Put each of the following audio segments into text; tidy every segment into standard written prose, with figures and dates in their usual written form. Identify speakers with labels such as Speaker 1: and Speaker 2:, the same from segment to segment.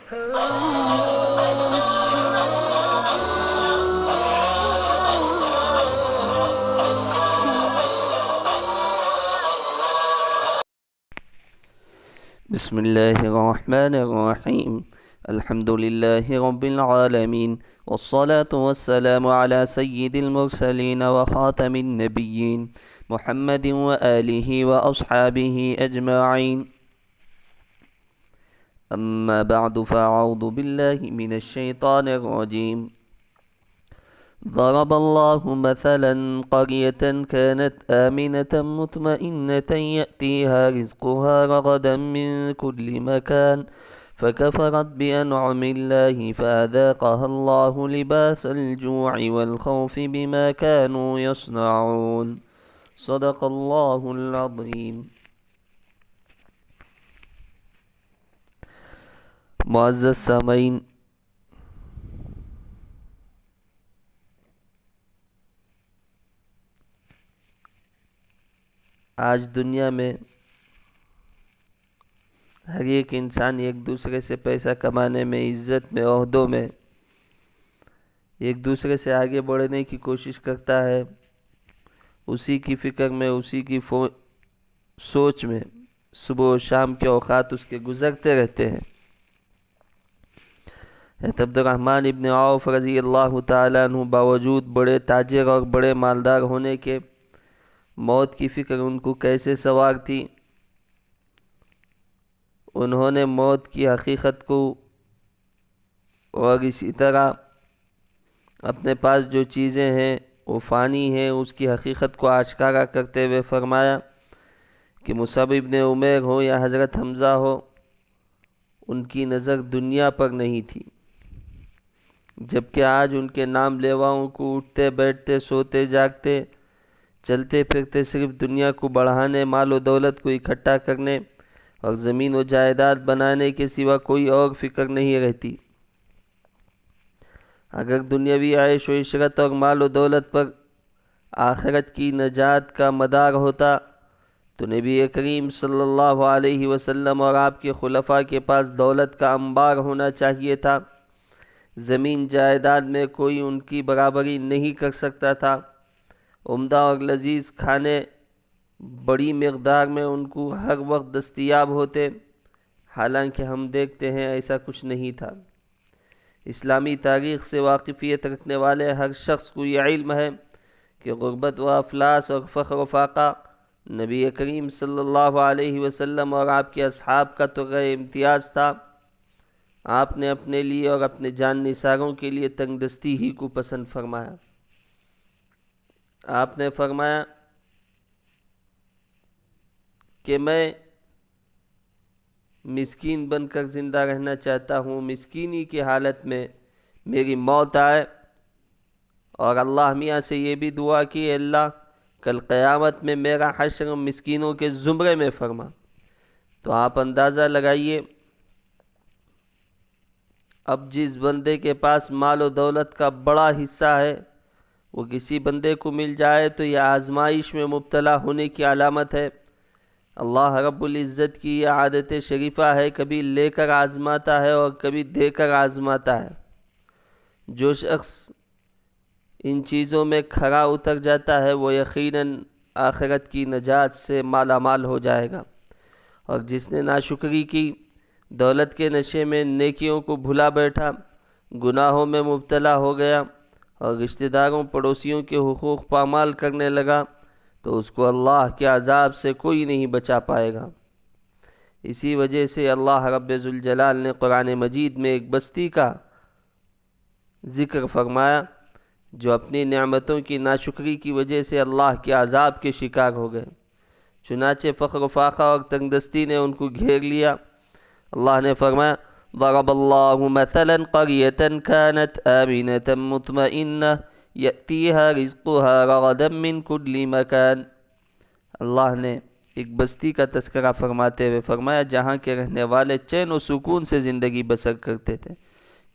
Speaker 1: بسم الله الرحمن الرحيم. الحمد لله رب العالمين، والصلاة والسلام على سيد المرسلين وخاتم النبيين محمد وآله وأصحابه أجمعين. أما بعد، فأعوذ بالله من الشيطان الرجيم. ضرب الله مثلا قرية كانت آمنة مطمئنة يأتيها رزقها رغدا من كل مكان فكفرت بأنعم الله فأذاقها الله لباس الجوع والخوف بما كانوا يصنعون. صدق الله العظيم. معزز سامعین، آج دنیا میں ہر ایک انسان ایک دوسرے سے پیسہ کمانے میں، عزت میں، عہدوں میں ایک دوسرے سے آگے بڑھنے کی کوشش کرتا ہے. اسی کی فکر میں، اسی کی سوچ میں صبح و شام کے اوقات اس کے گزرتے رہتے ہیں. عبد الرحمن ابن عوف رضی اللہ تعالیٰ عنہ باوجود بڑے تاجر اور بڑے مالدار ہونے کے، موت کی فکر ان کو کیسے سوار تھی. انہوں نے موت کی حقیقت کو اور اسی طرح اپنے پاس جو چیزیں ہیں وہ فانی ہیں اس کی حقیقت کو آشکارا کرتے ہوئے فرمایا کہ مصعب ابن عمیر ہو یا حضرت حمزہ ہو، ان کی نظر دنیا پر نہیں تھی، جبکہ آج ان کے نام لیواؤں کو اٹھتے بیٹھتے، سوتے جاگتے، چلتے پھرتے صرف دنیا کو بڑھانے، مال و دولت کو اکٹھا کرنے اور زمین و جائیداد بنانے کے سوا کوئی اور فکر نہیں رہتی. اگر دنیاوی عیش و عشرت اور مال و دولت پر آخرت کی نجات کا مدار ہوتا تو نبی کریم صلی اللہ علیہ وسلم اور آپ کے خلفاء کے پاس دولت کا انبار ہونا چاہیے تھا. زمین جائیداد میں کوئی ان کی برابری نہیں کر سکتا تھا. عمدہ اور لذیذ کھانے بڑی مقدار میں ان کو ہر وقت دستیاب ہوتے، حالانکہ ہم دیکھتے ہیں ایسا کچھ نہیں تھا. اسلامی تاریخ سے واقفیت رکھنے والے ہر شخص کو یہ علم ہے کہ غربت و افلاس اور فخر و فاقہ نبی کریم صلی اللہ علیہ وسلم اور آپ کے اصحاب کا تو امتیاز تھا. آپ نے اپنے لیے اور اپنے جان نثاروں کے لیے تنگ دستی ہی کو پسند فرمایا. آپ نے فرمایا کہ میں مسکین بن کر زندہ رہنا چاہتا ہوں، مسکینی کی حالت میں میری موت آئے، اور اللہ میاں سے یہ بھی دعا کی، اے اللہ کل قیامت میں میرا حشر مسکینوں کے زمرے میں فرما. تو آپ اندازہ لگائیے، اب جس بندے کے پاس مال و دولت کا بڑا حصہ ہے، وہ کسی بندے کو مل جائے تو یہ آزمائش میں مبتلا ہونے کی علامت ہے. اللہ رب العزت کی یہ عادت شریفہ ہے، کبھی لے کر آزماتا ہے اور کبھی دے کر آزماتا ہے. جو شخص ان چیزوں میں کھرا اتر جاتا ہے وہ یقیناً آخرت کی نجات سے مالا مال ہو جائے گا. اور جس نے ناشکری کی، دولت کے نشے میں نیکیوں کو بھلا بیٹھا، گناہوں میں مبتلا ہو گیا اور رشتہ داروں پڑوسیوں کے حقوق پامال کرنے لگا، تو اس کو اللہ کے عذاب سے کوئی نہیں بچا پائے گا. اسی وجہ سے اللہ رب ذوالجلال نے قرآن مجید میں ایک بستی کا ذکر فرمایا جو اپنی نعمتوں کی ناشکری کی وجہ سے اللہ کے عذاب کے شکار ہو گئے. چنانچہ فخر و فاقہ اور تنگ دستی نے ان کو گھیر لیا. اللہ نے فرمایا ضرب اللہ مثلا قریۃ كانت آمنة مطمئنة یأتیها رزقها رغدا من کل مکان. اللہ نے ایک بستی کا تذکرہ فرماتے ہوئے فرمایا جہاں کے رہنے والے چین و سکون سے زندگی بسر کرتے تھے.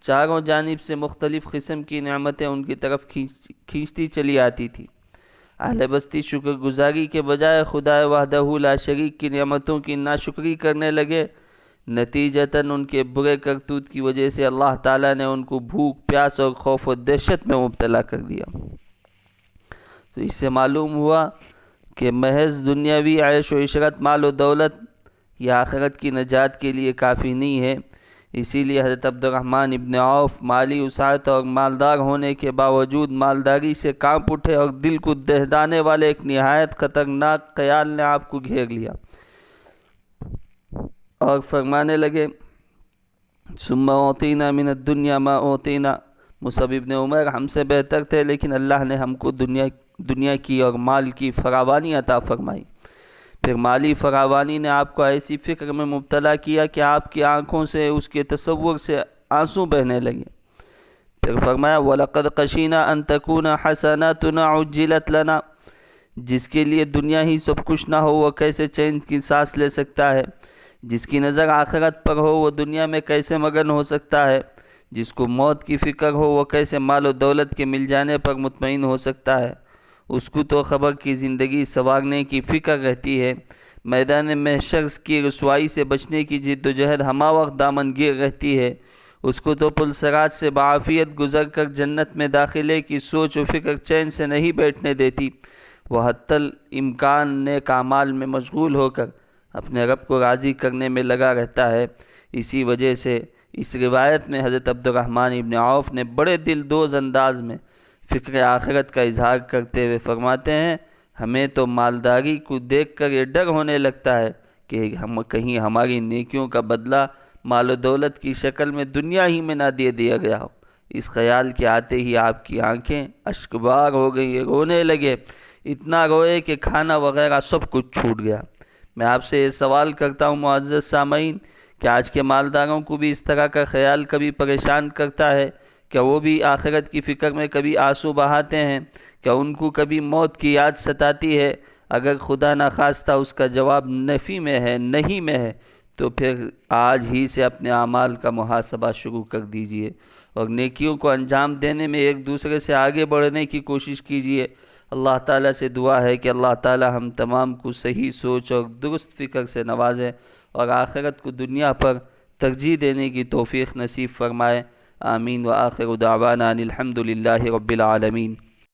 Speaker 1: چاروں جانب سے مختلف قسم کی نعمتیں ان کی طرف کھینچتی چلی آتی تھی. اہل بستی شکر گزاری کے بجائے خدا وحدہ لا شریک کی نعمتوں کی ناشکری کرنے لگے، نتیجتاً ان کے برے کرتوت کی وجہ سے اللہ تعالیٰ نے ان کو بھوک پیاس اور خوف و دہشت میں مبتلا کر دیا۔ تو اس سے معلوم ہوا کہ محض دنیاوی عیش و عشرت، مال و دولت یا آخرت کی نجات کے لیے کافی نہیں ہے۔ اسی لیے حضرت عبد الرحمن ابن عوف مالی وسعت اور مالدار ہونے کے باوجود مالداری سے کانپ اٹھے اور دل کو دہدانے والے ایک نہایت خطرناک خیال نے آپ کو گھیر لیا اور فرمانے لگے ثم اوتینا من الدنیا ما اوتینا، مصعب ابن عمر ہم سے بہتر تھے لیکن اللہ نے ہم کو دنیا کی اور مال کی فراوانی عطا فرمائی۔ پھر مالی فراوانی نے آپ کو ایسی فکر میں مبتلا کیا کہ آپ کی آنکھوں سے اس کے تصور سے آنسو بہنے لگے۔ پھر فرمایا وَلَقَدْ خَشِينَا أَن تَكُونَ حَسَنَاتُنَا عُجِّلَتْ لَنَا، جس کے لیے دنیا ہی سب کچھ نہ ہو وہ کیسے چین کی سانس لے سکتا ہے؟ جس کی نظر آخرت پر ہو وہ دنیا میں کیسے مگن ہو سکتا ہے؟ جس کو موت کی فکر ہو وہ کیسے مال و دولت کے مل جانے پر مطمئن ہو سکتا ہے؟ اس کو تو خبر کی زندگی سنوارنے کی فکر رہتی ہے، میدان محشر کی رسوائی سے بچنے کی جد و جہد ہمہ وقت دامن گیر رہتی ہے۔ اس کو تو پل صراط سے بعافیت گزر کر جنت میں داخلے کی سوچ و فکر چین سے نہیں بیٹھنے دیتی۔ وہ حتی الامکان نیک اعمال میں مشغول ہو کر اپنے رب کو راضی کرنے میں لگا رہتا ہے۔ اسی وجہ سے اس روایت میں حضرت عبد الرحمن ابن عوف نے بڑے دل دوز انداز میں فکر آخرت کا اظہار کرتے ہوئے فرماتے ہیں ہمیں تو مالداری کو دیکھ کر یہ ڈر ہونے لگتا ہے کہ ہم کہیں ہماری نیکیوں کا بدلہ مال و دولت کی شکل میں دنیا ہی میں نہ دے دیا گیا ہو۔ اس خیال کے آتے ہی آپ کی آنکھیں اشکبار ہو گئی، رونے لگے، اتنا روئے کہ کھانا وغیرہ سب کچھ چھوٹ گیا۔ میں آپ سے یہ سوال کرتا ہوں معزز سامعین، کہ آج کے مالداروں کو بھی اس طرح کا خیال کبھی پریشان کرتا ہے؟ کیا وہ بھی آخرت کی فکر میں کبھی آنسو بہاتے ہیں؟ کیا ان کو کبھی موت کی یاد ستاتی ہے؟ اگر خدا نخواستہ اس کا جواب نفی میں ہے، نہیں میں ہے، تو پھر آج ہی سے اپنے اعمال کا محاسبہ شروع کر دیجئے اور نیکیوں کو انجام دینے میں ایک دوسرے سے آگے بڑھنے کی کوشش کیجئے۔ اللہ تعالیٰ سے دعا ہے کہ اللہ تعالیٰ ہم تمام کو صحیح سوچ اور درست فکر سے نوازے اور آخرت کو دنیا پر ترجیح دینے کی توفیق نصیب فرمائے۔ آمین۔ وآخر دعوانا ان الحمد للہ رب العالمین۔